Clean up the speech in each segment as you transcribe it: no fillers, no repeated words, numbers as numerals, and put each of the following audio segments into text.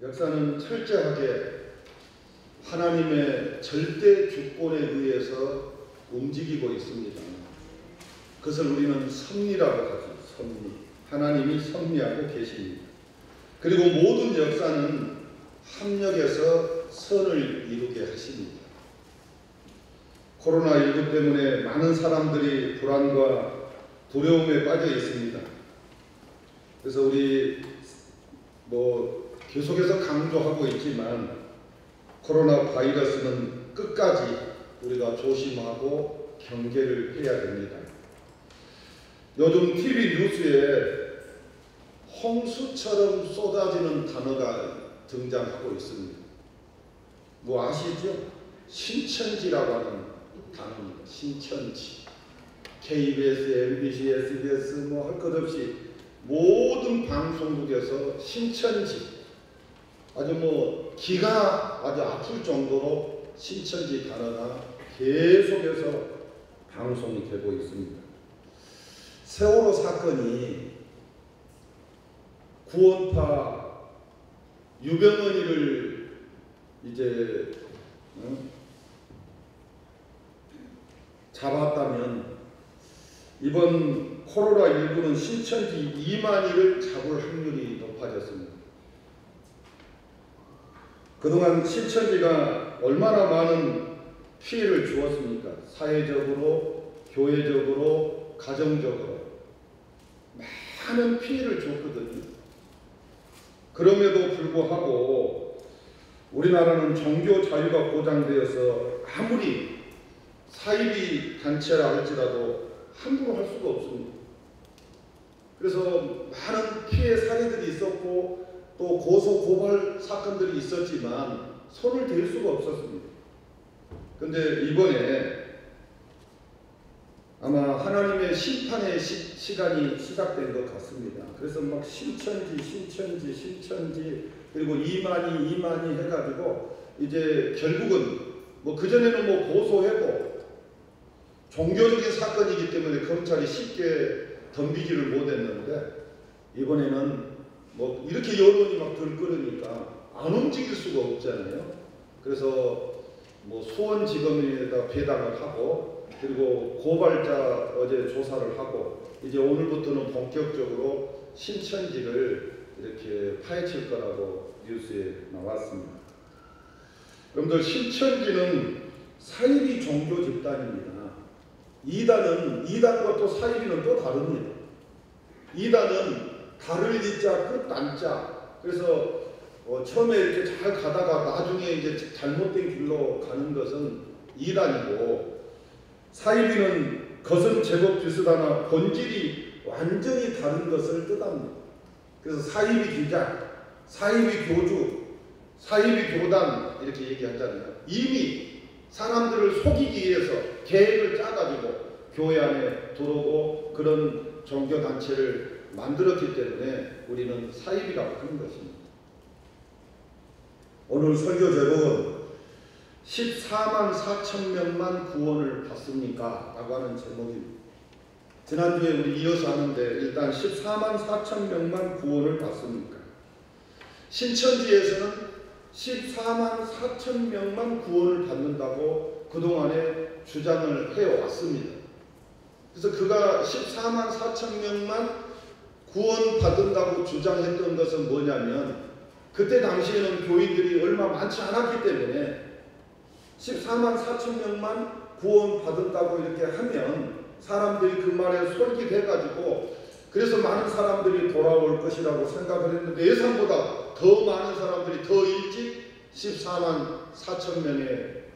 역사는 철저하게 하나님의 절대 주권에 의해서 움직이고 있습니다. 그것을 우리는 섭리라고 하죠. 섭리. 하나님이 섭리하고 계십니다. 그리고 모든 역사는 합력해서 선을 이루게 하십니다. 코로나19 때문에 많은 사람들이 불안과 두려움에 빠져 있습니다. 그래서 우리 계속해서 강조하고 있지만 코로나 바이러스는 끝까지 우리가 조심하고 경계를 해야 됩니다. 요즘 TV 뉴스에 홍수처럼 쏟아지는 단어가 등장하고 있습니다. 뭐 아시죠? 신천지라고 하는 단어입니다. 신천지. KBS, MBC, SBS 할 것 없이 모든 방송국에서 신천지 아주 기가 아주 아플 정도로 신천지 단어가 계속해서 방송이 되고 있습니다. 세월호 사건이 구원파 유병언이를 이제 잡았다면 이번 코로나19는 신천지 이만희를 잡을 확률이 높아졌습니다. 그동안 신천지가 얼마나 많은 피해를 주었습니까? 사회적으로, 교회적으로, 가정적으로 많은 피해를 줬거든요. 그럼에도 불구하고 우리나라는 종교 자유가 보장되어서 아무리 사이비 단체라 할지라도 함부로 할 수가 없습니다. 그래서 많은 피해 사례들이 있었고 또 고소 고발 사건들이 있었지만 손을 댈 수가 없었습니다. 그런데 이번에 아마 하나님의 심판의 시간이 시작된 것 같습니다. 그래서 막 신천지 그리고 이만희 해가지고 이제 결국은 그전에는 고소해도 종교적인 사건이기 때문에 검찰이 쉽게 덤비지를 못했는데 이번에는 이렇게 여론이 막 들끓으니까 안 움직일 수가 없잖아요. 그래서 수원지검에다 배당을 하고 그리고 고발자 어제 조사를 하고 이제 오늘부터는 본격적으로 신천지를 이렇게 파헤칠 거라고 뉴스에 나왔습니다. 여러분들 신천지는 사이비 종교 집단입니다. 이단과 또 사이비는 또 다릅니다. 이단은 달을 이자 끝 난자. 그래서 처음에 이렇게 잘 가다가 나중에 이제 잘못된 길로 가는 것은 이단이고 사이비는 것은 제법 비슷하나 본질이 완전히 다른 것을 뜻합니다. 그래서 사이비 주장, 사이비 교주, 사이비 교단 이렇게 얘기하잖아요. 이미 사람들을 속이기 위해서 계획을 짜가지고 교회 안에 들어오고 그런 종교단체를 만들었기 때문에 우리는 사이비라고 하는 것입니다. 오늘 설교 제목은 14만 4천 명만 구원을 받습니까? 라고 하는 제목입니다. 지난주에 우리 이어서 하는데 일단 14만 4천 명만 구원을 받습니까? 신천지에서는 14만 4천 명만 구원을 받는다고 그동안에 주장을 해왔습니다. 그래서 그가 14만 4천 명만 구원받는다고 주장했던 것은 뭐냐면 그때 당시에는 교인들이 얼마 많지 않았기 때문에 14만 4천 명만 구원받았다고 이렇게 하면 사람들이 그 말에 솔깃해가지고 그래서 많은 사람들이 돌아올 것이라고 생각을 했는데 예상보다 더 많은 사람들이 더 일찍 14만 4천 명에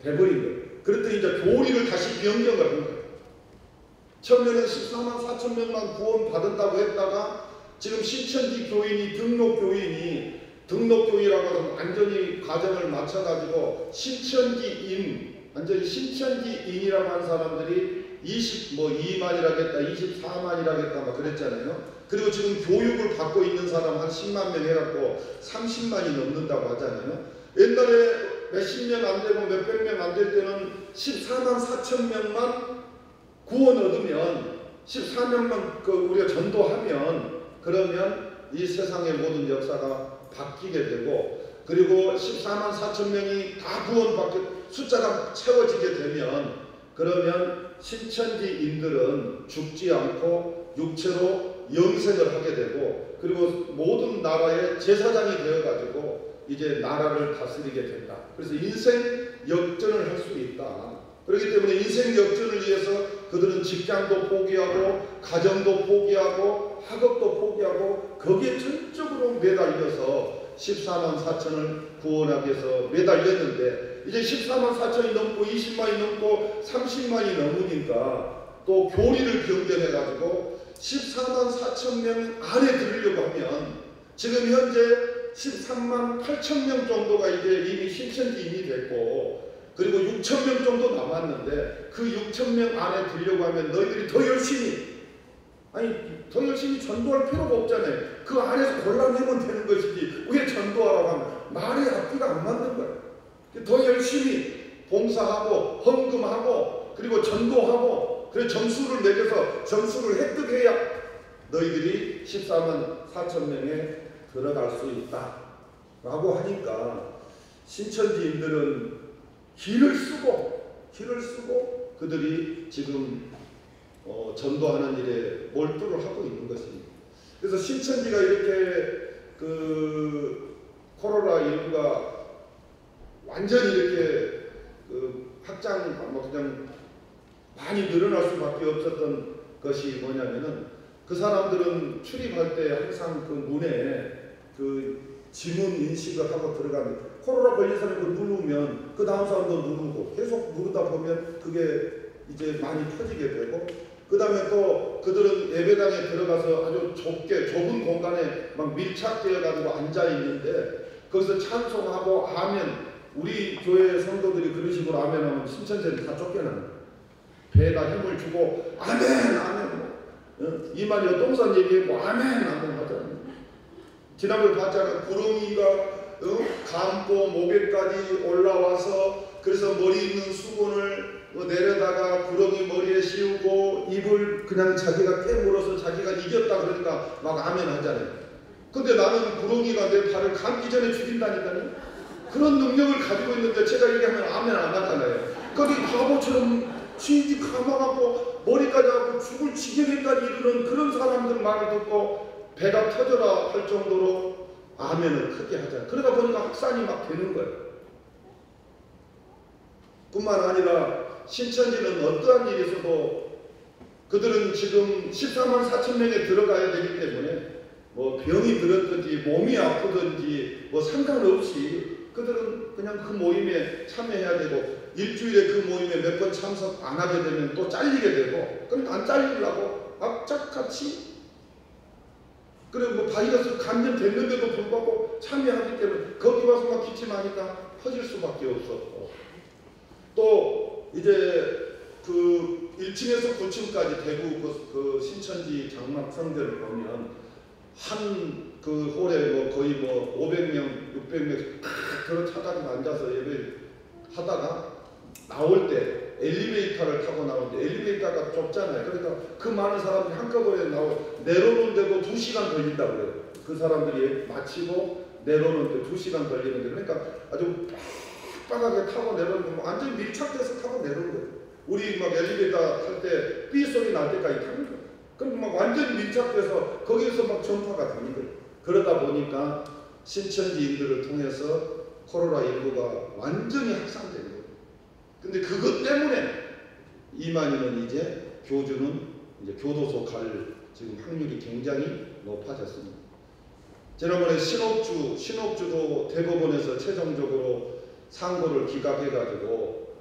돼버린 거예요. 그랬더니 이제 교리를 다시 변경을 한 거예요. 처음에는 14만 4천 명만 구원받았다고 했다가 지금 신천지 교인이 등록교인이라고 해서 완전히 과정을 맞춰가지고 완전히 신천지인이라고 하는 사람들이 22만이라겠다, 24만이라겠다 막 그랬잖아요. 그리고 지금 교육을 받고 있는 사람 한 10만 명 해갖고 30만이 넘는다고 하잖아요. 옛날에 몇십 년 안 되고 몇백 명 안 될 때는 14만 4천 명만 구원 얻으면 14명만 우리가 전도하면 그러면 이 세상의 모든 역사가 바뀌게 되고 그리고 14만 4천 명이 다 구원받게 숫자가 채워지게 되면 그러면 신천지인들은 죽지 않고 육체로 영생을 하게 되고 그리고 모든 나라의 제사장이 되어가지고 이제 나라를 다스리게 된다. 그래서 인생 역전을 할 수 있다. 그렇기 때문에 인생 역전을 위해서 그들은 직장도 포기하고 가정도 포기하고 학업도 포기하고 거기에 전적으로 매달려서 14만 4천을 구원하기 위해서 매달렸는데 이제 14만 4천이 넘고 20만이 넘고 30만이 넘으니까 또 교리를 변경해 가지고 14만 4천 명 안에 들으려고 하면 지금 현재 13만 8천 명 정도가 이제 이미 신천지인이 됐고 그리고 6천 명 정도 남았는데 그 6천 명 안에 들려고 하면 너희들이 더 열심히 더 열심히 전도할 필요가 없잖아요. 그 안에서 골라내면 되는 것이지 왜 전도하라고 하면 말이 앞뒤가 안 맞는 거예요. 더 열심히 봉사하고 헌금하고 그리고 전도하고 그리고 점수를 매겨서 점수를 획득해야 너희들이 14만 4천 명에 들어갈 수 있다 라고 하니까 신천지인들은 길을 쓰고 그들이 지금 전도하는 일에 몰두를 하고 있는 것입니다. 그래서 신천지가 이렇게 그 코로나19가 완전히 이렇게 그 확장 그냥 많이 늘어날 수밖에 없었던 것이 뭐냐면은 그 사람들은 출입할 때 항상 그 문에 그 지문 인식을 하고 들어가는 코로나 걸린 사람이 그걸 누르면 그 다음 사람도 누르고 계속 누르다 보면 그게 이제 많이 퍼지게 되고 그 다음에 또 그들은 예배당에 들어가서 아주 좁은 공간에 막 밀착되어 가지고 앉아 있는데 거기서 찬송하고 아멘 우리 교회 성도들이 그런 식으로 아멘하면 신천지는 다 쫓겨나는 거예요. 배에다 힘을 주고 아멘 이만희가 똥산 얘기했고 아멘 하잖아요. 지난번에 봤잖아요. 구렁이가 감고 목에까지 올라와서 그래서 머리 있는 수건을 내려다가 구렁이 머리에 씌우고 입을 그냥 자기가 깨물어서 자기가 이겼다 그러니까 막 아멘 하잖아요. 근데 나는 구렁이가 내 발을 감기 전에 죽인다니까요. 그런 능력을 가지고 있는데 제가 얘기하면 아멘 안 하잖아요. 거기 바보처럼 진지 감아갖고 머리까지 하고 죽을 지경에까지 이르는 그런 사람들 말을 듣고 배가 터져라 할 정도로 아멘을 크게 하잖아요. 그러다 보니까 확산이 막 되는 거예요. 뿐만 아니라 신천지는 어떠한 일이 있어도 그들은 지금 14만 4천 명에 들어가야 되기 때문에 뭐 병이 들었든지 몸이 아프든지 뭐 상관없이 그들은 그냥 그 모임에 참여해야 되고 일주일에 그 모임에 몇 번 참석 안 하게 되면 또 잘리게 되고 그러니까 안 잘리려고 악착같이 그리고 뭐 바이러스 감염됐는데도 불구하고 참여하기 때문에 거기 와서 막 기침하니까 퍼질 수밖에 없었고 또 이제 그 1층에서 9층까지 대구 그 신천지 장막성대를 보면 한 그 홀에 뭐 거의 뭐 500명, 600명 딱 들어 차다가 앉아서 예배 하다가 나올 때 엘리베이터를 타고 나오는데 엘리베이터가 좁잖아요. 그러니까 그 많은 사람들이 한꺼번에 내려오는데도 2시간 걸린다고 그래요. 그 사람들이 마치고 내려오는데 2시간 걸리는데 그러니까 아주 빡빡하게 타고 내려오는 거 완전히 밀착돼서 타고 내려오는 거예요. 우리 막 엘리베이터 탈 때 삐 소리 날 때까지 타는 거예요. 그럼 막 완전히 밀착돼서 거기에서 막 전파가 되는 거예요. 그러다 보니까 신천지인들을 통해서 코로나19가 완전히 확산된 거예요. 근데 그것 때문에 이만희는 이제 교주는 이제 교도소 갈 지금 확률이 굉장히 높아졌습니다. 지난번에 신옥주도 대법원에서 최종적으로 상고를 기각해가지고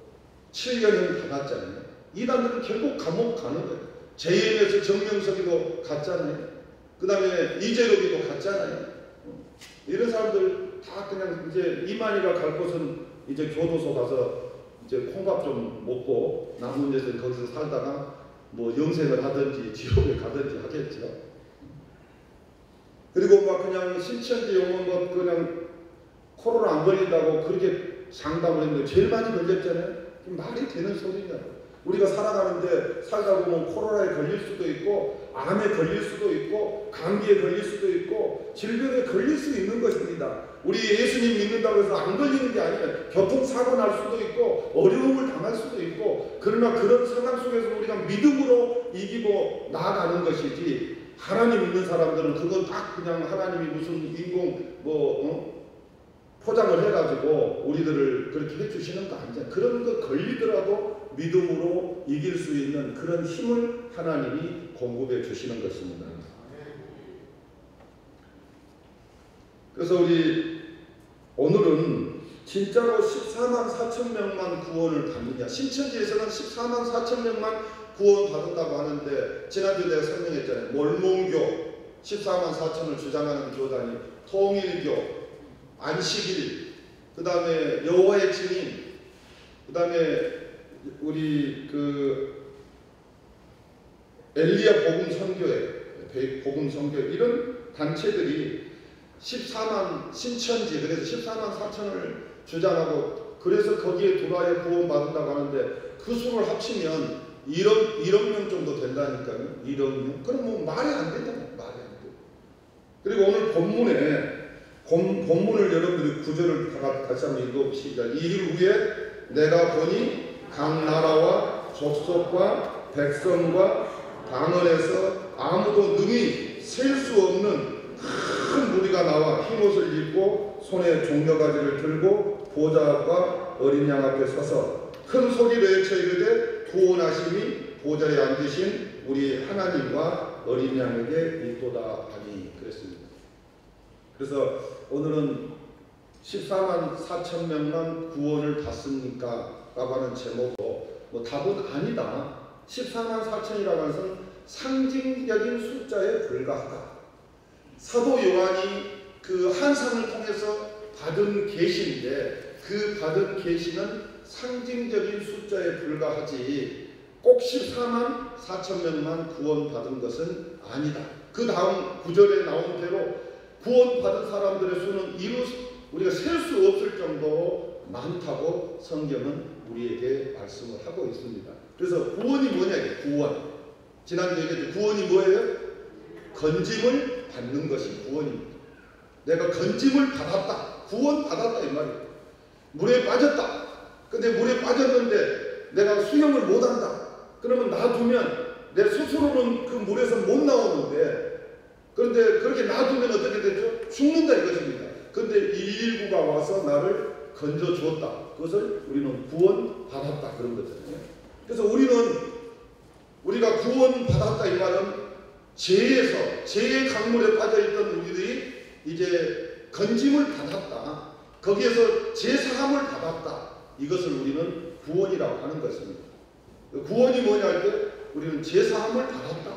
7년을 받았잖아요. 이단들은 결국 감옥 가는 거예요. JM에서 정명석이도 갔잖아요. 그 다음에 이재록이도 갔잖아요. 이런 사람들 다 그냥 이제 이만희가 갈 곳은 이제 교도소 가서 이제 콩밥 좀 먹고 남은 데서 거기서 살다가 뭐 영생을 하든지 지옥에 가든지 하겠죠. 그리고 막 그냥 신천지 용어는 그냥 코로나 안 걸린다고 그렇게 장담을 했는데 제일 많이 걸렸잖아요. 말이 되는 소리냐고. 우리가 살다 보면 코로나에 걸릴 수도 있고 암에 걸릴 수도 있고 감기에 걸릴 수도 있고 질병에 걸릴 수 있는 것입니다. 우리 예수님 믿는다고 해서 안 걸리는 게 아니에요. 교통사고 날 수도 있고 어려움을 당할 수도 있고, 그러나 그런 상황 속에서 우리가 믿음으로 이기고 나아가는 것이지, 하나님 믿는 사람들은 그건 딱 그냥 하나님이 무슨 인공 포장을 해가지고 우리들을 그렇게 해주시는 거 아니잖아요. 그런 거 걸리더라도 믿음으로 이길 수 있는 그런 힘을 하나님이 공급해 주시는 것입니다. 그래서 우리 오늘은 진짜로 14만 4천 명만 구원을 받느냐, 신천지에서는 14만 4천 명만 구원 받는다고 하는데, 지난주에 내가 설명했잖아요. 몰몬교 14만 4천을 주장하는 교단이 통일교, 안식일, 그 다음에 여호와의 증인, 그 다음에 우리 엘리야 복음 선교회, 복음 선교회, 이런 단체들이 14만 신천지, 그래서 14만 4천을 주장하고, 그래서 거기에 들어와야 구원 받는다고 하는데, 그 수를 합치면 1억 명 정도 된다니까요. 1억 명. 그럼 뭐 말이 안 되잖아요. 말이 안 돼. 그리고 오늘 본문을 여러분들이 구절을 다시 한번 읽어봅시다. 이일 후에 내가 보니 각 나라와 족속과 백성과 방언에서 아무도 능히 셀 수 없는 큰 무리가 나와 흰옷을 입고 손에 종려가지를 들고 보좌와 어린 양 앞에 서서 큰 소리로 외쳐 이르되 구원하심이 보좌에 앉으신 우리 하나님과 어린 양에게 있도다 하니 그랬습니다. 그래서 오늘은 14만 4천 명만 구원을 받습니까? 라고 하는 제목으로, 뭐 답은 아니다. 14만 4천이라고 하는 것은 상징적인 숫자에 불과하다. 사도 요한이 그 환상을 통해서 받은 계시인데, 그 받은 계시는 상징적인 숫자에 불과하지 꼭 14만 4천 명만 구원받은 것은 아니다. 그 다음 구절에 나온 대로 구원받은 사람들의 수는 우리가 셀 수 없을 정도로 많다고 성경은 우리에게 말씀을 하고 있습니다. 그래서 구원이 뭐냐, 이게 구원. 지난주에 얘기했죠. 구원이 뭐예요? 건짐을 받는 것이 구원입니다. 내가 건짐을 받았다, 구원 받았다 이 말이에요. 물에 빠졌다. 근데 물에 빠졌는데 내가 수영을 못한다. 그러면 놔두면 내 스스로는 그 물에서 못 나오는데, 그런데 그렇게 놔두면 어떻게 되죠? 죽는다 이것입니다. 그런데 119가 와서 나를 건져주었다. 그것을 우리는 구원 받았다 그런 거잖아요. 그래서 우리가 구원 받았다 이 말은 죄의 강물에 빠져있던 우리들이 이제 건짐을 받았다. 거기에서 죄사함을 받았다. 이것을 우리는 구원이라고 하는 것입니다. 구원이 뭐냐 할 때 우리는 죄사함을 받았다.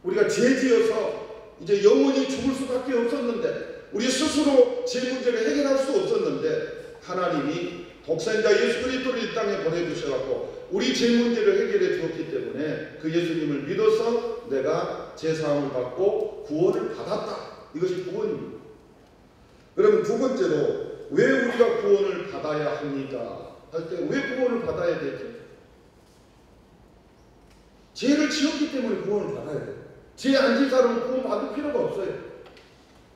우리가 죄지어서 이제 영원히 죽을 수밖에 없었는데, 우리 스스로 죄 문제를 해결할 수 없었는데, 하나님이 독생자 예수 그리스도를 이 땅에 보내주셔서 우리 죄 문제를 해결해 주었기 때문에 그 예수님을 믿어서 내가 죄사함을 받고 구원을 받았다. 이것이 구원입니다. 그럼 두 번째로, 왜 우리가 구원을 받아야 합니까? 할 때 왜 구원을 받아야 되죠? 죄를 지었기 때문에 구원을 받아야 돼요. 죄 안 지은 사람은 구원 받을 필요가 없어요.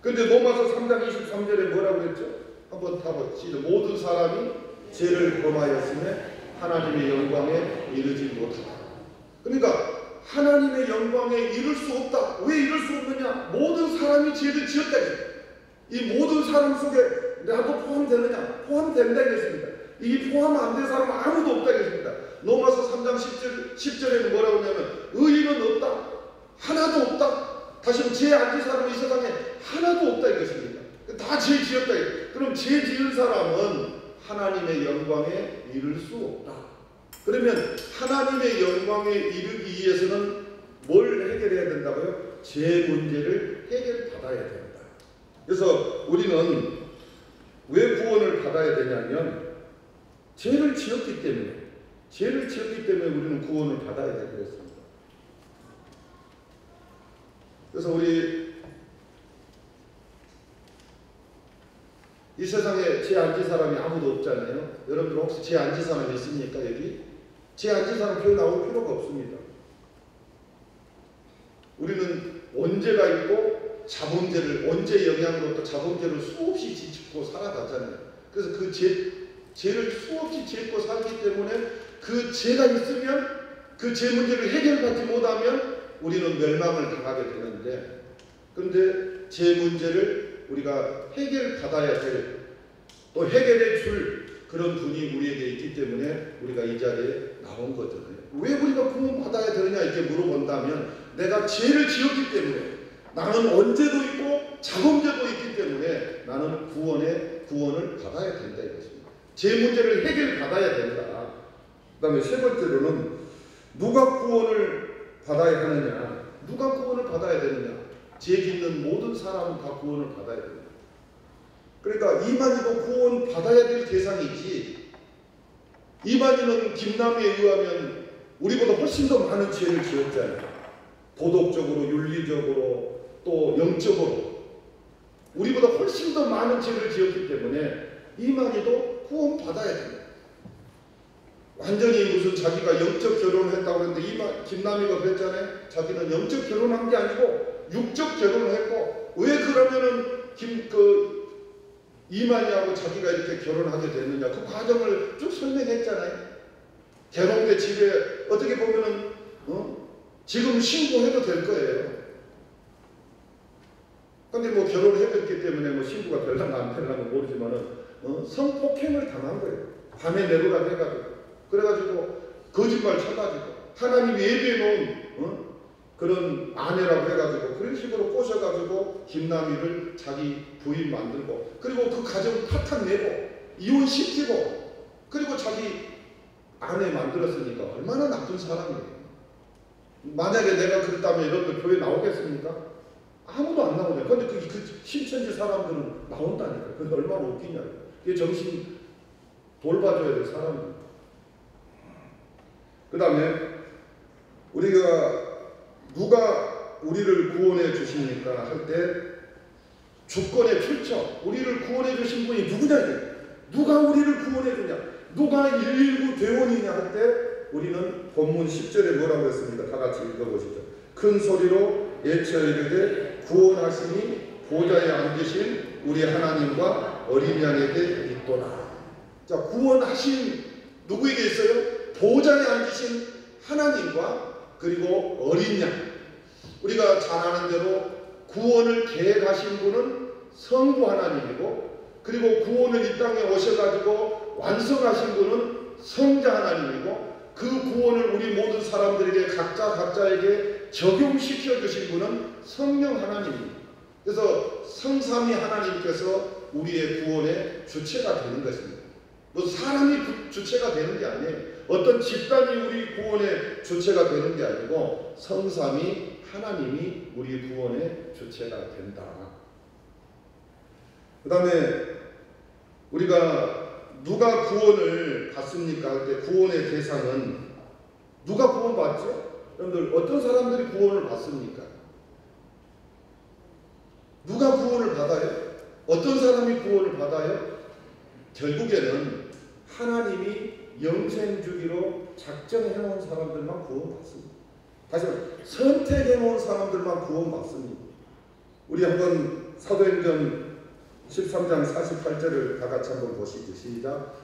그런데 로마서 3장 23절에 뭐라고 했죠? 한번 타봅시다. 모든 사람이 죄를 범하였음에 하나님의 영광에 이르지 못하다. 그러니까 하나님의 영광에 이를 수 없다. 왜 이룰 수 없느냐? 모든 사람이 죄를 지었다. 이 모든 사람 속에 나도 포함되느냐? 포함된다 이것입니다. 이 포함 안 된 사람은 아무도 없다 이것입니다. 로마서 3장 10절에는 뭐라고 하냐면 의인은 없다. 하나도 없다. 다시 죄 안 지은 사람은 이 세상에 하나도 없다 이것입니다. 다 죄 지었다. 그럼 죄 지은 사람은 하나님의 영광에 이를 수 없다. 그러면 하나님의 영광에 이르기 위해서는 뭘 해결해야 된다고요? 죄 문제를 해결받아야 된다. 그래서 우리는 왜 구원을 받아야 되냐면 죄를 지었기 때문에 우리는 구원을 받아야 되겠습니다. 그래서 우리 이 세상에 죄 안 지은 사람이 아무도 없잖아요. 여러분들 혹시 죄 안 지은 사람이 있습니까? 여기? 죄 안 지은 사람 교회 나올 필요가 없습니다. 우리는 원죄가 있고 자본죄를 언제 영향으로 또 자본죄를 수없이 짓고 살아가잖아요. 그래서 그 죄를 수없이 짓고 살기 때문에 그 죄가 있으면 그 죄 문제를 해결받지 못하면 우리는 멸망을 당하게 되는데, 그런데 죄 문제를 우리가 해결받아야 될, 또 해결해 줄 그런 분이 우리에게 있기 때문에 우리가 이 자리에 나온 거잖아요. 왜 우리가 구원 받아야 되느냐 이렇게 물어본다면, 내가 죄를 지었기 때문에, 나는 언제도 있고 자범죄도 있기 때문에 나는 구원을 받아야 된다 이것입니다. 죄 문제를 해결받아야 된다. 그 다음에 세 번째로는 누가 구원을 받아야 하느냐. 누가 구원을 받아야 되느냐. 죄 짓는 모든 사람은 다 구원을 받아야 됩니다. 그러니까 이만희도 구원 받아야 될 대상이지, 이만희는 김남희에 의하면 우리보다 훨씬 더 많은 죄를 지었잖아요. 도덕적으로, 윤리적으로, 또 영적으로 우리보다 훨씬 더 많은 죄를 지었기 때문에 이만희도 구원 받아야 됩니다. 완전히 무슨 자기가 영적 결혼을 했다고 그랬는데, 김남희가 그랬잖아요. 자기는 영적 결혼한 게 아니고 육적 결혼을 했고, 왜 그러면은 이만희하고 자기가 이렇게 결혼하게 됐느냐, 그 과정을 쭉 설명했잖아요. 개롱대 집에 어떻게 보면은 지금 신고해도 될 거예요. 근데 뭐 결혼을 해봤기 때문에 뭐 신고가 될랑가 안 될랑가 모르지만은 성폭행을 당한 거예요. 밤에 내로라 해가지고, 그래가지고 거짓말 쳐가지고 하나님 예비해 놓은 그런 아내라고 해가지고 그런 식으로 꼬셔가지고 김남희를 자기 부인 만들고, 그리고 그 가정 파탄내고 이혼시키고, 그리고 자기 아내 만들었으니까 얼마나 나쁜 사람이에요. 만약에 내가 그랬다면 여러분들 교회 나오겠습니까? 아무도 안 나오네. 근데 그 신천지 사람들은 나온다니까요. 그게 얼마나 웃기냐고. 그게 정신 돌봐줘야 될 사람입니다. 그 다음에 우리가 누가 우리를 구원해 주십니까 할 때, 주권의 출처, 우리를 구원해 주신 분이 누구냐 이게. 누가 우리를 구원해 주냐, 누가 119 대원이냐 할 때 우리는 본문 10절에 뭐라고 했습니까? 다 같이 읽어보시죠. 큰 소리로 외쳐 이르되 구원하심이 보좌에 앉으신 우리 하나님과 어린 양에게 있도다. 자, 구원하심 누구에게 있어요? 보좌에 앉으신 하나님과 그리고 어린 양. 우리가 잘 아는 대로 구원을 계획하신 분은 성부 하나님이고, 그리고 구원을 이 땅에 오셔가지고 완성하신 분은 성자 하나님이고, 그 구원을 우리 모든 사람들에게 각자에게 적용시켜 주신 분은 성령 하나님입니다. 그래서 성삼위 하나님께서 우리의 구원의 주체가 되는 것입니다. 뭐 사람이 주체가 되는 게 아니에요. 어떤 집단이 우리 구원의 주체가 되는 게 아니고 성삼위 하나님이 우리 구원의 주체가 된다. 그 다음에 우리가 누가 구원을 받습니까 할 때, 구원의 대상은 누가 구원받죠? 여러분들 어떤 사람들이 구원을 받습니까? 누가 구원을 받아요? 어떤 사람이 구원을 받아요? 결국에는 하나님이 영생 주기로 작정해놓은 사람들만 구원받습니다. 다시 말해, 선택해놓은 사람들만 구원받습니다. 우리 한번 사도행전 13장 48절을 다 같이 한번 보시죠. 시작.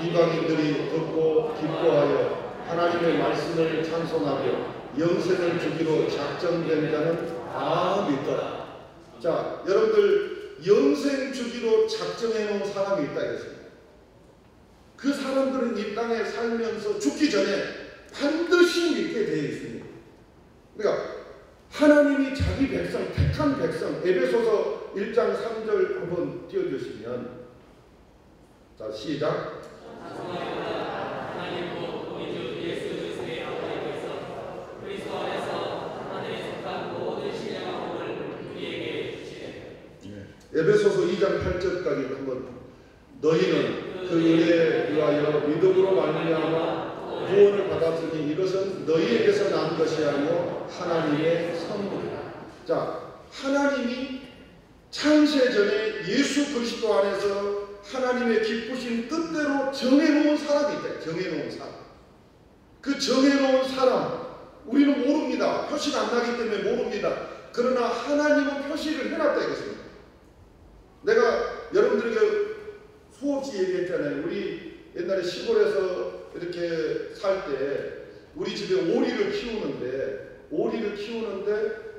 이방인들이 듣고 기뻐하여 하나님의 말씀을 찬송하며 영생을 주기로 작정된 자는 다 믿더라. 자, 여러분들 영생 주기로 작정해 놓은 사람이 있다 이것입니다. 그 사람들은 이 땅에 살면서 죽기 전에 반드시 믿게 되어 있습니다. 그러니까 하나님이 자기 백성, 택한 백성, 에베소서 1장 3절 한번 띄워주시면, 자 시작. 에베소서 2장 8절까지 한번, 너희는 그 은혜에 의하여 믿음으로 말미암아 구원을 받았으니 이것은 너희에게서 난 것이 아니요 하나님의 선물이다. 자, 하나님이 창세 전에 예수 그리스도 안에서 하나님의 기쁘신 뜻대로 정해놓은 사람이 있다. 정해놓은 사람. 그 정해놓은 사람, 우리는 모릅니다. 표시가 안 나기 때문에 모릅니다. 그러나 하나님은 표시를 해놨다 이것입니다. 내가 여러분들에게 수없이 얘기했잖아요. 우리 옛날에 시골에서 이렇게 살 때 우리 집에 오리를 키우는데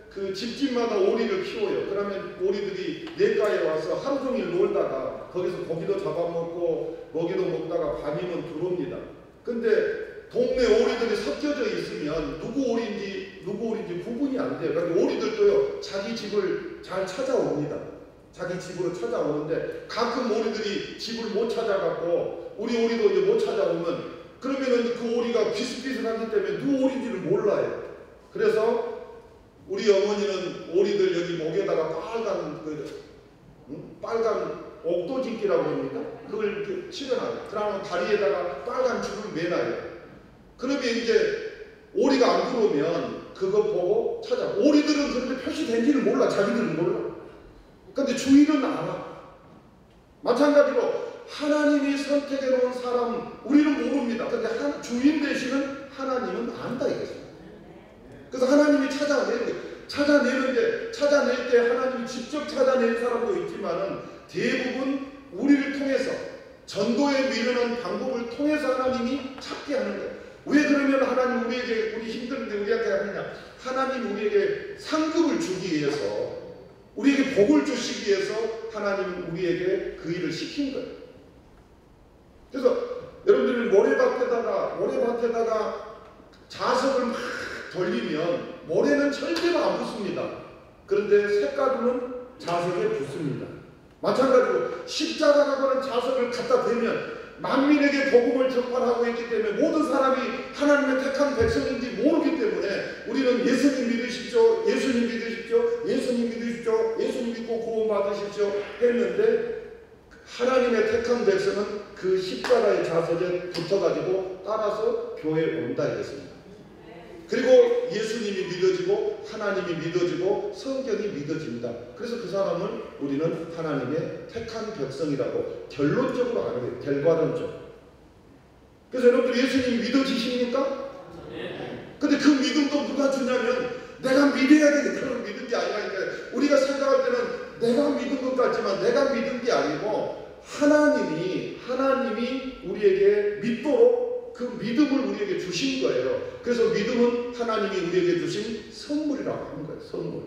그 집집마다 오리를 키워요. 그러면 오리들이 냇가에 와서 하루 종일 놀다가 거기서 고기도 잡아먹고 먹이도 먹다가 밤이면 들어옵니다. 근데 동네 오리들이 섞여져 있으면 누구 오리인지 구분이 안 돼요. 그러니까 오리들도요 자기 집을 잘 찾아옵니다. 자기 집으로 찾아오는데 가끔 오리들이 집을 못 찾아갖고 우리 오리도 이제 못 찾아오면 그러면은 그 오리가 비슷비슷하기 때문에 누구 오리인지를 몰라요. 그래서 우리 어머니는 오리들 여기 목에다가 빨간 옥도진기라고 합니다. 그걸 이렇게 칠해놔요. 그러면 다리에다가 빨간 줄을 매놔요. 그러면 이제 오리가 안 들어오면 그거 보고 찾아. 오리들은 그런데 표시된지를 몰라. 자기들은 몰라. 근데 주인은 알아. 마찬가지로 하나님이 선택해 놓은 사람 우리는 모릅니다. 근데 주인 되시는 하나님은 안다 이거죠. 그래서 하나님이 찾아내는데 찾아낼 때 하나님이 직접 찾아낸 사람도 있지만은 대부분 우리를 통해서 전도에 미루는 방법을 통해서 하나님이 찾게 하는 거예요. 왜 그러면 하나님 우리 힘든데 우리한테 하느냐? 하나님 우리에게 상급을 주기 위해서, 우리에게 복을 주시기 위해서 하나님은 우리에게 그 일을 시킨 거예요. 그래서 여러분들이 모래밭에다가 자석을 막 돌리면 모래는 절대로 안 붙습니다. 그런데 색가루는 자석에 붙습니다. 마찬가지로 십자가라고 하는 자석을 갖다 대면 만민에게 복음을 전파하고 있기 때문에 모든 사람이 하나님의 택한 백성인지 모르기 때문에 우리는 예수님 믿으십시오, 예수님 믿으십시오, 예수님 믿으십시오, 예수님 믿고 구원 받으십시오 했는데 하나님의 택한 백성은 그 십자가의 자석에 붙어가지고 따라서 교회에 온다 이랬습니다. 그리고 예수님이 믿어지고 하나님이 믿어지고 성경이 믿어집니다. 그래서 그 사람을 우리는 하나님의 택한 백성이라고 결론적으로 하는 거예요. 결과론적으로. 그래서 여러분들 예수님이 믿어지십니까? 근데 그 믿음도 누가 주냐면 내가 믿어야 되겠다는 믿은 게 아니라 우리가 생각할 때는 내가 믿은 것 같지만 내가 믿은 게 아니고 하나님이 우리에게 믿도록 그 믿음을 우리에게 주신 거예요. 그래서 믿음은 하나님이 우리에게 주신 선물이라고 하는 거예요. 선물.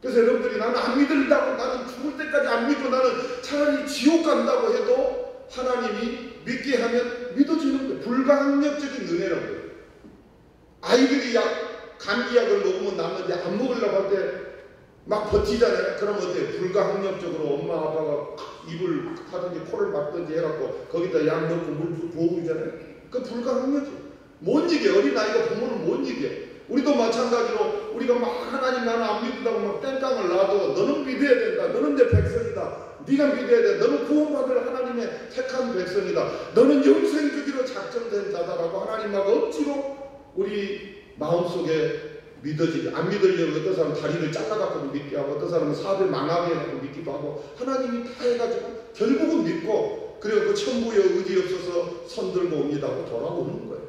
그래서 여러분들이 나는 안 믿는다고, 나는 죽을 때까지 안 믿고 나는 차라리 지옥 간다고 해도 하나님이 믿게 하면 믿어지는 거예요. 불가항력적인 은혜라고요. 아이들이 감기약을 먹으면 남는데 안 먹으려고 할 때 막 버티잖아요. 그럼 어때요? 불가항력적으로 엄마 아빠가 입을 하든지 코를 막든지 해갖고 거기다 약 넣고 물 부어주잖아요. 그 불가항력이에요. 못 이겨. 어린아이가 부모는 못 이겨. 우리도 마찬가지로 우리가 막 하나님 나는 안 믿는다고 막 땡깡을 놔도 너는 믿어야 된다. 너는 내 백성이다. 네가 믿어야 돼. 너는 구원받을 하나님의 택한 백성이다. 너는 영생 주기로 작정된 자다라고 하나님 막 억지로 우리 마음속에 믿어지게, 안 믿으려고 어떤 사람은 다리를 잘라갖고도 믿게 하고 어떤 사람은 사업을 망하게 해갖고 믿기도 하고 하나님이 다 해가지고 결국은 믿고 그리고 그 천부에 의지 없어서 손 들고 옵니다 하고 돌아오는 거예요.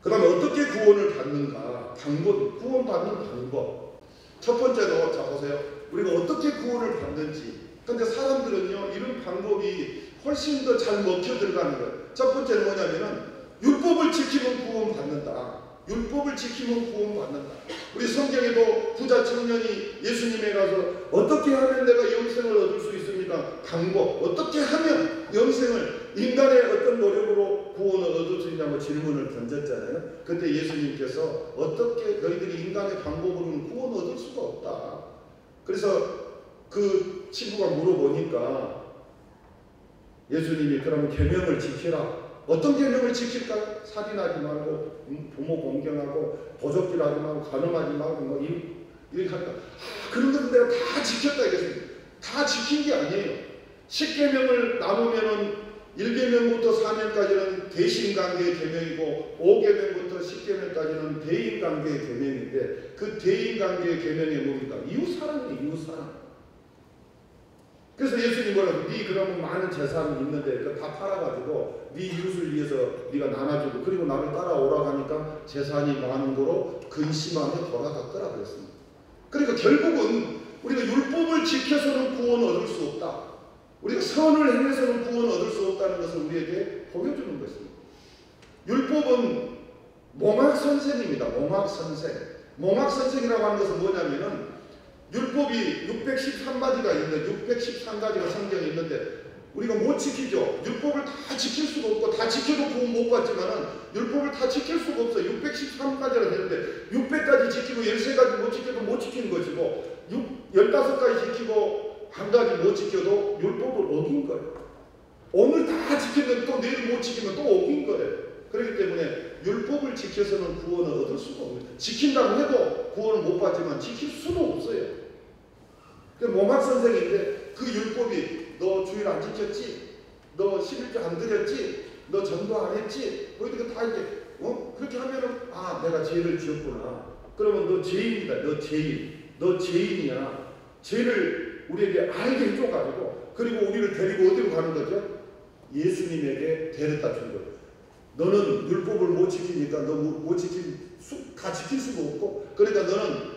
그 다음에 어떻게 구원을 받는가? 방법, 구원받는 방법. 첫 번째로 자 보세요. 우리가 어떻게 구원을 받는지. 근데 사람들은요 이런 방법이 훨씬 더 잘 먹혀 들어가는 거예요. 첫 번째는 뭐냐면은 율법을 지키면 구원받는다. 율법을 지키면 구원받는다. 우리 성경에도 부자 청년이 예수님에 가서 어떻게 하면 내가 영생을 얻을 수 있습니까? 방법. 어떻게 하면 영생을 인간의 어떤 노력으로 구원을 얻을 수 있냐고 질문을 던졌잖아요. 그때 예수님께서 어떻게 너희들이 인간의 방법으로는 구원을 얻을 수가 없다. 그래서 그 친구가 물어보니까 예수님이 그러면 계명을 지키라. 어떤 계명을 지킬까요? 살인하지 말고 부모 공경하고 도적질하지 말고 간음하지 말고 뭐 이렇게 할까? 그런 것은 내가 다 지켰다 이랬습니다. 다 지킨 게 아니에요. 10계명을 나누면은 1계명부터 4계명까지는 대신관계의 계명이고 5계명부터 10계명까지는 대인관계의 계명인데 그 대인관계의 계명이 뭡니까? 이웃사랑이에요. 이웃사랑. 그래서 예수님 뭐라고? 네 그러면 많은 재산이 있는데 그거 다 팔아가지고 네 이웃을 위해서 네가 나눠주고 그리고 나를 따라오라고 하니까 재산이 많은 거로 근심하며 돌아갔더라 그랬습니다. 그러니까 결국은 우리가 율법을 지켜서는 구원을 얻을 수 없다. 우리가 선을 행해서는 구원을 얻을 수 없다는 것을 우리에게 보여주는 것입니다. 율법은 몽학선생입니다. 몽학선생. 몽학선생이라고 하는 것은 뭐냐면은 율법이 613가지가 있는데 613가지가 성경에 있는데 우리가 못 지키죠. 율법을 다 지킬 수가 없고 다 지켜도 구원 못 받지만은 율법을 다 지킬 수가 없어요. 613가지가 되는데 600가지 지키고 13가지 못 지켜도 못 지키는 것이고 15가지 지키고 한 가지 못 지켜도 율법을 어긴 거예요. 오늘 다 지켰는데 또 내일 못 지키면 또 어긴 거예요. 그렇기 때문에 율법을 지켜서는 구원을 얻을 수가 없습니다. 지킨다고 해도 구원을 못 받지만 지킬 수도 없어요. 몽학 선생인데 그 율법이 너 주일 안 지켰지? 너 11조 안 드렸지? 너 전도 안 했지? 그러니까 다 이제 그렇게 하면은 아 내가 죄를 지었구나. 그러면 너 죄인이다. 너 죄인. 너 죄인이야. 죄를 우리에게 알게 해줘가지고 그리고 우리를 데리고 어디로 가는 거죠? 예수님에게 데려다 준 거예요. 너는 율법을 못 지키니까 너 못 다 지킬 수가 없고 그러니까 너는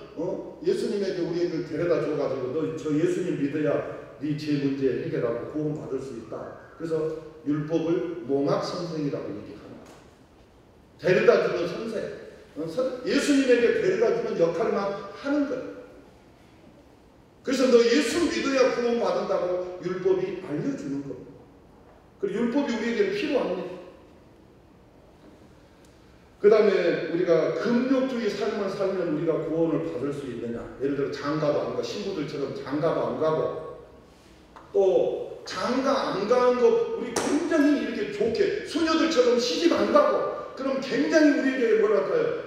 예수님에게 우리를 데려다 줘가지고 너 저 예수님 믿어야 네 죄 문제 해결하고 구원 받을 수 있다. 그래서 율법을 몽학 선생이라고 얘기합니다. 데려다 주는 선생. 예수님에게 데려다 주는 역할만 하는 거예요. 그래서 너 예수 믿어야 구원 받는다고 율법이 알려주는 겁니다. 그리고 율법이 우리에게 필요합니다. 그 다음에 우리가 금욕주의 삶을 살면 우리가 구원을 받을 수 있느냐. 예를 들어 장가도 안 가고 신부들처럼 장가도 안 가고 또 장가 안 가는 거 우리 굉장히 이렇게 좋게 수녀들처럼 시집 안 가고 그럼 굉장히 우리에게 뭐랄까요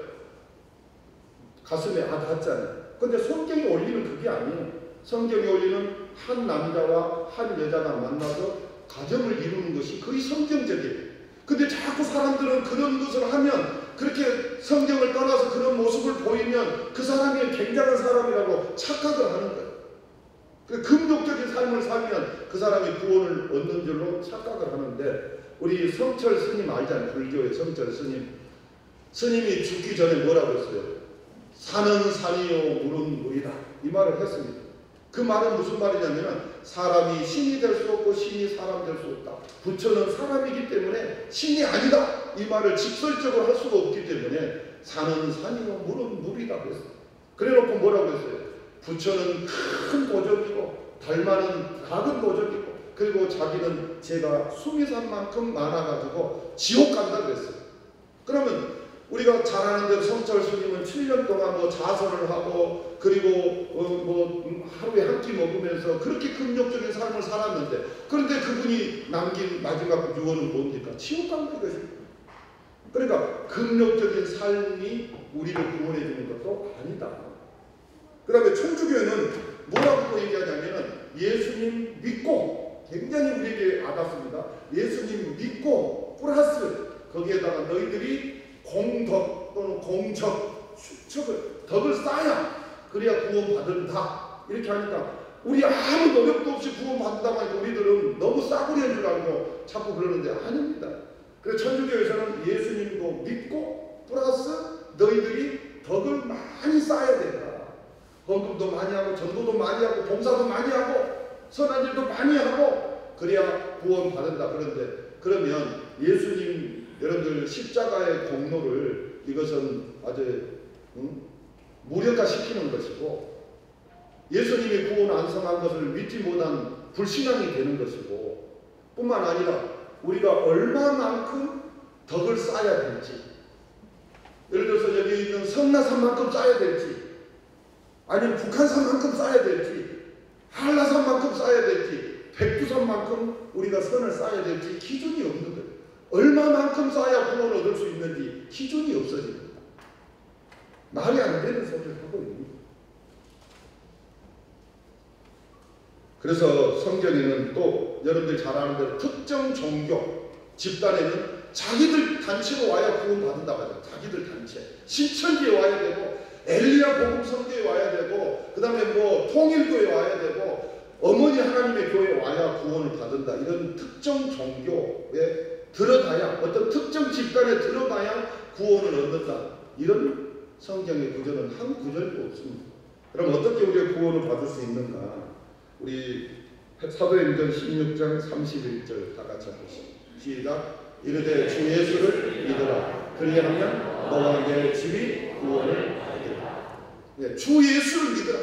가슴에 닿잖아요. 근데 성경이 올리는 그게 아니에요. 성경이 올리는 한 남자와 한 여자가 만나서 가정을 이루는 것이 거의 성경적이에요. 근데 자꾸 사람들은 그런 것을 하면 그렇게 성경을 떠나서 그런 모습을 보이면 그 사람이 굉장한 사람이라고 착각을 하는 거예요. 금욕적인 삶을 살면 그 사람이 구원을 얻는 줄로 착각을 하는데 우리 성철 스님 알잖아요. 불교의 성철 스님. 스님이 죽기 전에 뭐라고 했어요? 산은 산이요 물은 물이다. 이 말을 했습니다. 그 말은 무슨 말이냐면 사람이 신이 될 수 없고 신이 사람 될 수 없다. 부처는 사람이기 때문에 신이 아니다. 이 말을 직설적으로 할 수가 없기 때문에 산은 산이요 물은 물이다 그랬어요. 그래놓고 뭐라고 했어요? 부처는 큰 도적이고 달마는 작은 도적이고 그리고 자기는 죄가 수미산만큼 많아가지고 지옥 간다 그랬어요. 그러면 우리가 잘 아는 대로 성철 스님은 7년 동안 뭐 자선을 하고 그리고 하루에 한 끼 먹으면서 그렇게 금욕적인 삶을 살았는데 그런데 그분이 남긴 마지막 유언은 뭡니까? 지옥 간다 이것입니다. 그러니까 금욕적인 삶이 우리를 구원해 주는 것도 아니다. 그 다음에 천주교는 뭐라고 또 얘기하냐면은 예수님 믿고 굉장히 우리에게 와닿습니다. 예수님 믿고 플러스 거기에다가 너희들이 공덕 또는 공적, 수척을 덕을 쌓아야 그래야 구원 받는다. 이렇게 하니까 우리 아무 노력도 없이 구원 받는다고 하니까 우리들은 너무 싸구려인 줄 알고 자꾸 그러는데 아닙니다. 그래서 천주교에서는 예수님도 믿고 플러스 너희들이 덕을 많이 쌓아야 된다. 헌금도 많이 하고 전도도 많이 하고 봉사도 많이 하고 선한 일도 많이 하고 그래야 구원 받는다. 그런데 그러면 예수님 여러분들 십자가의 공로를 이것은 아주 무력화시키는 것이고 예수님이 구원 안성한 것을 믿지 못한 불신앙이 되는 것이고 뿐만 아니라 우리가 얼마만큼 덕을 쌓아야 될지 예를 들어서 여기 있는 성나산만큼 쌓아야 될지 아니면 북한산만큼 쌓아야 될지 한라산만큼 쌓아야 될지 백두산만큼 우리가 선을 쌓아야 될지 기준이 없는 거예요. 얼마만큼 쌓아야 구원을 얻을 수 있는지 기준이 없어집니다. 말이 안 되는 소리를 하고 있는 거예요. 그래서 성경에는 또 여러분들이 잘 아는 대로 특정 종교 집단에는 자기들 단체로 와야 구원 받는다고 하죠. 자기들 단체 신천지에 와야 되고 엘리야 복음 성교에 와야 되고 그 다음에 뭐 통일교에 와야 되고 어머니 하나님의 교회에 와야 구원을 받는다. 이런 특정 종교에 들어가야, 어떤 특정 집단에 들어가야 구원을 얻는다. 이런 성경의 구절은 한 구절도 없습니다. 그럼 어떻게 우리가 구원을 받을 수 있는가? 우리 사도행전 16장 31절 다 같이 하시죠. 시작. 이르되 주 예수를 믿으라. 그리하면 너와 내 집이 구원을 받으리라. 네, 주 예수를 믿으라.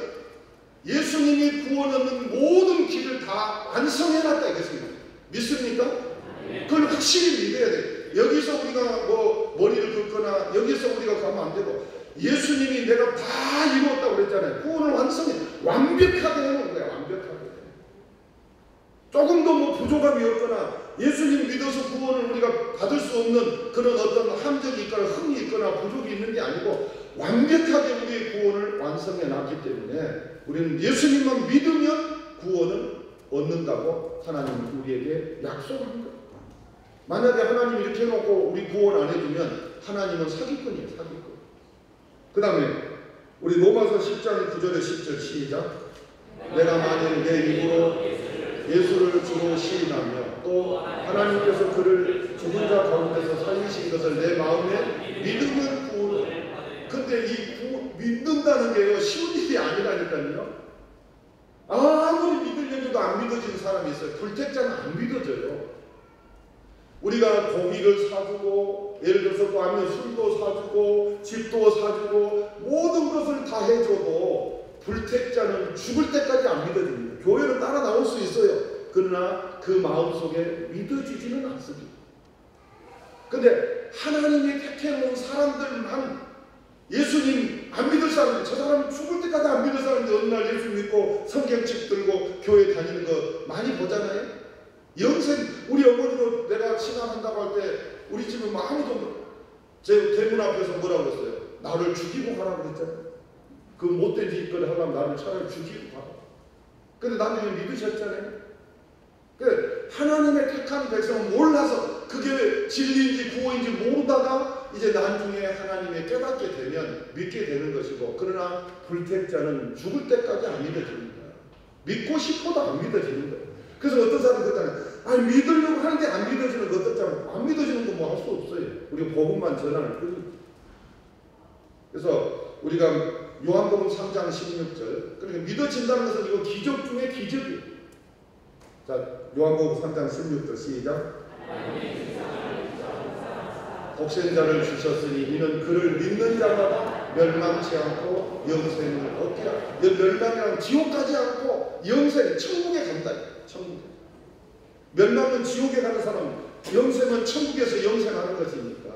예수님이 구원 얻는 모든 길을 다 완성해놨다 이것입니다. 믿습니까? 그걸 확실히 믿어야 돼. 여기서 우리가 뭐 머리를 긁거나 여기서 우리가 가면 안 되고, 예수님이 내가 다 이루었다고 그랬잖아요. 구원을 완성해, 완벽하게 해놓은 거야. 완벽하게. 조금도 뭐 부족함이 없거나 예수님 믿어서 구원을 우리가 받을 수 없는 그런 어떤 함정이 있거나 흠이 있거나 부족이 있는 게 아니고 완벽하게 우리의 구원을 완성해 놨기 때문에 우리는 예수님만 믿으면 구원을 얻는다고 하나님은 우리에게 약속한 거예요. 만약에 하나님이 이렇게 해놓고 우리 구원 안 해주면 하나님은 사기꾼이에요. 사기꾼. 그 다음에 우리 로마서 10장 9절에 10절 시작. 내가 만일 내 입으로 예수를 주로 시인하며 또 하나님께서 그를 죽은 자 가운데서 살리신 것을 내 마음에 믿으면 구원을. 근데 이 믿는다는 게요 쉬운 일이 아니라니까요. 아무리 믿으려고도 안 믿어지는 사람이 있어요. 불택자는 안 믿어져요. 우리가 고기를 사주고, 예를 들어서 또 아니면 술도 사주고 집도 사주고 모든 것을 다 해줘도 불택자는 죽을 때까지 안 믿어집니다. 교회는 따라 나올 수 있어요. 그러나 그 마음속에 믿어지지는 않습니다. 근데 하나님이 택해놓은 사람들만, 예수님 안 믿을 사람들, 저 사람은 죽을 때까지 안 믿을 사람인데 어느 날 예수 믿고 성경책 들고 교회 다니는 거 많이 보잖아요. 영생, 우리 어머니도 내가 신앙한다고 할 때 우리 집은 뭐 아무도 제 대문 앞에서 뭐라고 했어요? 나를 죽이고 가라고 그랬잖아요. 그 못된 짓거리 하려면 나를 차라리 죽이고 가라. 근데 나중에 믿으셨잖아요. 하나님의 택한 백성은 몰라서 그게 진리인지 구원인지 모르다가 이제 나중에 하나님의 깨닫게 되면 믿게 되는 것이고, 그러나 불택자는 죽을 때까지 안 믿어집니다. 믿고 싶어도 안 믿어지는 거예요. 그래서 어떤 사람은 그렇잖아요. 아니 믿으려고 하는데 안 믿어지는 거 어떻잖아요. 안 믿어지는 거 뭐 할 수 없어요. 우리가 복음만 전하는 거죠. 그래서 우리가 요한복음 3장 16절, 그러니까 믿어진다는 것은 이거 기적 중에 기적이에요. 자, 요한복음 3장 16절 시작. 독생자를 주셨으니 이는 그를 믿는 자마다 멸망치 않고 영생을 얻게 하라. 멸망이라면 지옥 가지 않고 영생, 천국에 간다. 천국에. 멸망은 지옥에 가는 사람, 영생은 천국에서 영생하는 것이니까.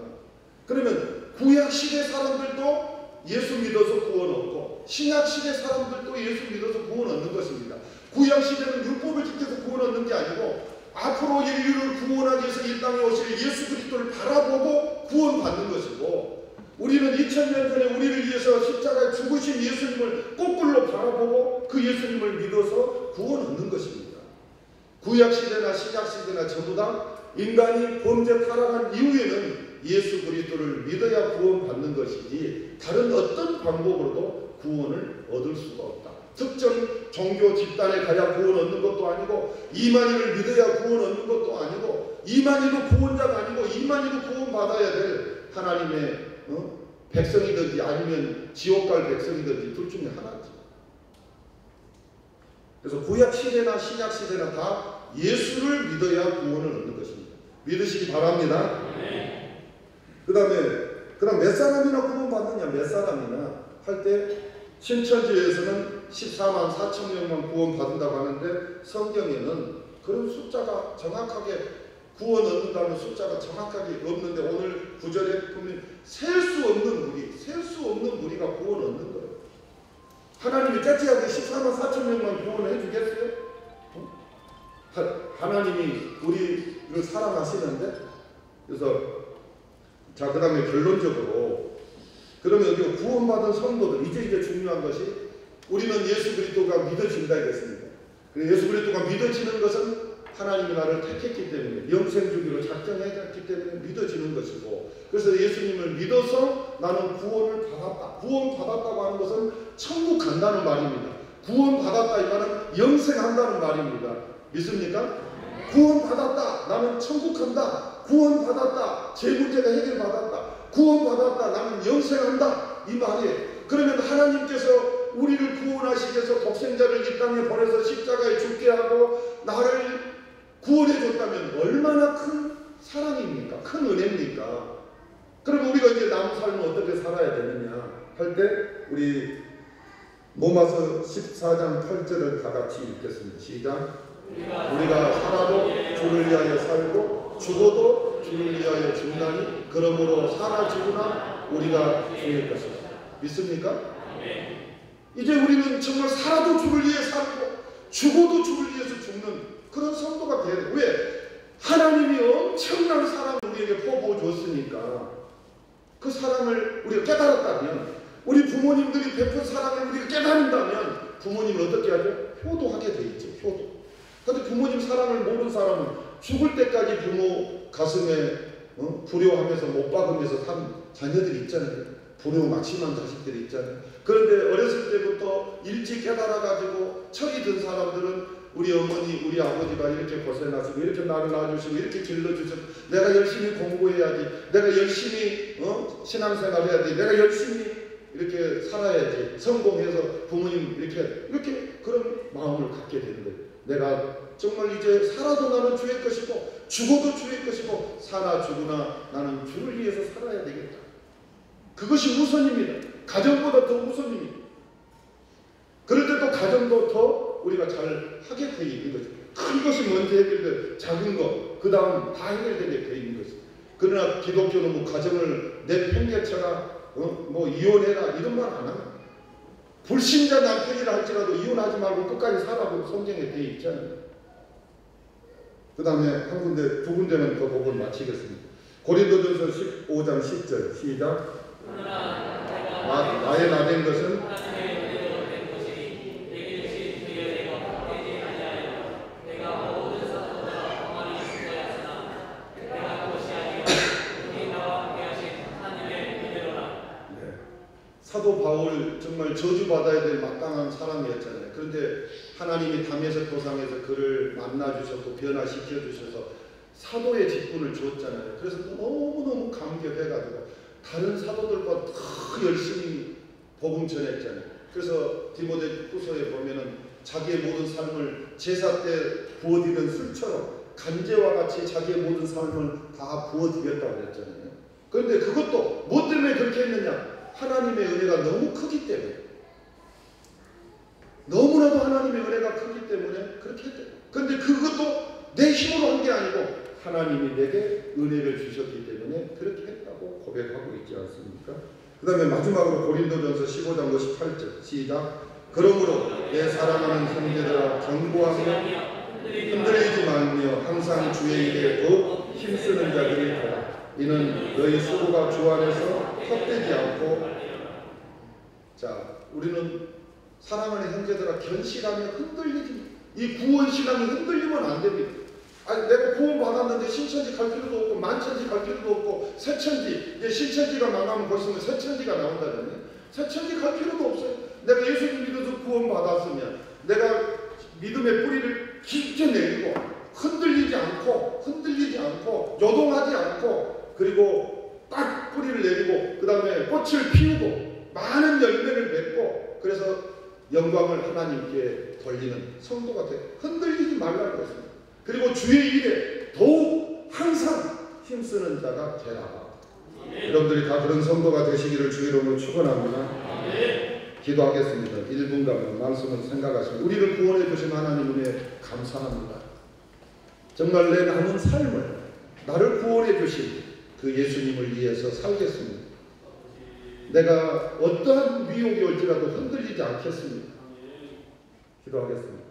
그러면 구약시대 사람들도 예수 믿어서 구원 얻고 신약시대 사람들도 예수 믿어서 구원 얻는 것입니다. 구약시대는 율법을 지켜서 구원 얻는 게 아니고 앞으로 인류를 구원하기 위해서 이 땅에 오실 예수 그리스도를 바라보고 구원받는 것이고, 우리는 2000년 전에 우리를 위해서 십자가에 죽으신 예수님을 거꾸로 바라보고 그 예수님을 믿어서 구원 얻는 것입니다. 구약시대나 신약시대나 전부 다 인간이 범죄 타락한 이후에는 예수 그리스도를 믿어야 구원받는 것이지 다른 어떤 방법으로도 구원을 얻을 수가 없다. 특정 종교 집단에 가야 구원 얻는 것도 아니고, 이만희를 믿어야 구원 얻는 것도 아니고, 이만희도 구원자가 아니고 이만희도 구원받아야 될 하나님의 백성이든지 아니면 지옥 갈 백성이든지 둘 중에 하나지. 그래서 구약시대나 신약시대나 다 예수를 믿어야 구원을 얻는 것입니다. 믿으시기 바랍니다. 그 다음 몇 사람이나 구원받느냐, 몇 사람이나 할 때 신천지에서는 14만 4천 명만 구원받는다고 하는데 성경에는 그런 숫자가 정확하게 구원 얻는다는 숫자가 정확하게 없는데, 오늘 구절에 보면 셀 수 없는 무리가 구원 얻는 거예요. 하나님이 째째하게 14만 4천 명만 구원해 주겠어요? 하나님이 우리를 사랑하시는데. 그래서 자, 그 다음에 결론적으로, 그러면 여기 구원받은 성도들, 이제 중요한 것이 우리는 예수 그리스도가 믿어진다 이랬습니다. 예수 그리스도가 믿어지는 것은 하나님이 나를 택했기 때문에, 영생 주기로 작정했기 때문에 믿어지는 것이고, 그래서 예수님을 믿어서 나는 구원을 받았다. 구원 받았다고 하는 것은 천국 간다는 말입니다. 구원 받았다 이 말은 영생한다는 말입니다. 믿습니까? 구원받았다. 나는 천국 간다. 구원받았다. 제 문제가 해결받았다. 구원받았다. 나는 영생한다. 이 말이에요. 그러면 하나님께서 우리를 구원하시기 위해서 독생자를 이 땅에 보내서 십자가에 죽게 하고 나를 구원해 줬다면 얼마나 큰 사랑입니까? 큰 은혜입니까? 그러면 우리가 이제 남은 삶을 어떻게 살아야 되느냐 할 때 우리 로마서 14장 8절을 다 같이 읽겠습니다. 시작. 우리가 살아도 주를 위하여 살고 죽어도 주를 위하여 죽나니 그러므로 살아 죽으나 우리가 주의 것이다. 믿습니까? 이제 우리는 정말 살아도 주를 위해 살고 죽어도 주를 위해서 죽는 그런 성도가 돼야 돼. 왜? 하나님이 엄청난 사랑을 우리에게 퍼부어 줬으니까 그 사랑을 우리가 깨달았다면, 우리 부모님들이 베푼 사랑을 우리가 깨달은다면 부모님을 어떻게 하죠? 효도하게 돼 있죠. 효도. 그런데 부모님 사랑을 모르는 사람은 죽을 때까지 부모 가슴에 불효하면서 못 박으면서 산 자녀들이 있잖아요. 불효 막심한 자식들이 있잖아요. 그런데 어렸을 때부터 일찍 깨달아가지고 철이 든 사람들은 우리 어머니, 우리 아버지가 이렇게 고생하시고 이렇게 나를 낳아주시고 이렇게 길러주셔서 내가 열심히 공부해야지, 내가 열심히 신앙생활 해야지, 내가 열심히 이렇게 살아야지, 성공해서 부모님 이렇게 그런 마음을 갖게 되는 거예요. 내가 정말 이제 살아도 나는 주의 것이고 죽어도 주의 것이고 사나 죽으나 나는 주를 위해서 살아야 되겠다. 그것이 우선입니다. 가정보다 더 우선입니다. 그럴 때 또 가정도 더 우리가 잘 하게 되어 있는 거죠. 큰 것이 먼저 해결되고 작은 것, 그 다음 다 해결되게 되어 있는 거죠. 그러나 기독교는 뭐 가정을 내팽개쳐라, 뭐 이혼해라 이런 말 안 합니다. 불신자 남편이라 할지라도 이혼하지 말고 끝까지 살라고 성경에 되어 있잖아요. 그 다음에 한 군데, 두 군데는 더 보고 마치겠습니다. 고린도전서 15장 10절 시작. 나의 나된 것은 사도 바울 정말 저주받아야 될 마땅한 사람이었잖아요. 그런데 하나님이 담에색 도상에서 그를 만나주셨고 변화시켜주셔서 사도의 직분을 주었잖아요. 그래서 너무너무 감격해가지고 다른 사도들보다 더 열심히 복음 전했잖아요. 그래서 디모데후서에 보면은 자기의 모든 삶을 제사 때 부어드리는 술처럼 간제와 같이 자기의 모든 삶을 다 부어드렸다고 했잖아요. 그런데 그것도 뭐 때문에 그렇게 했느냐? 하나님의 은혜가 너무 크기 때문에, 너무나도 하나님의 은혜가 크기 때문에 그렇게 했대요. 그런데 그것도 내 힘으로 한 게 아니고 하나님이 내게 은혜를 주셨기 때문에 그렇게 했다고 고백하고 있지 않습니까? 그 다음에 마지막으로 고린도전서 15장 58절 시작. 그러므로 내 사랑하는 형제들아 견고하며 흔들리지 말며 항상 주의 일에 더욱 힘쓰는 자들이 되라. 이는 너희 수고가 주 안에서 헛되지 않고. 자, 우리는 사랑하는 형제들아 견실하며 흔들리지, 이 구원 신앙이 흔들리면 안 됩니다. 아니, 내가 구원 받았는데 신천지 갈 필요도 없고 만천지 갈 필요도 없고 새천지, 이제 신천지가 망하면 보시면 새천지가 나온다잖아요. 새천지 갈 필요도 없어요. 내가 예수님 믿어서 구원 받았으면 내가 믿음의 뿌리를 깊게 내리고 흔들리지 않고 요동하지 않고, 그리고 딱 뿌리를 내리고 그 다음에 꽃을 피우고 많은 열매를 맺고, 그래서 영광을 하나님께 돌리는 성도가 돼. 흔들리지 말라는 것입니다. 그리고 주의 일에 더욱 항상 힘쓰는 자가 되라. 여러분들이 다 그런 성도가 되시기를 주 이름으로 축원합니다. 기도하겠습니다. 1분간 말씀을 생각하시면, 우리를 구원해 주신 하나님 은혜 감사합니다. 정말 내 남은 삶을 나를 구원해 주신 그 예수님을 위해서 살겠습니다. 내가 어떠한 위협이 올지라도 흔들리지 않겠습니다. 기도하겠습니다.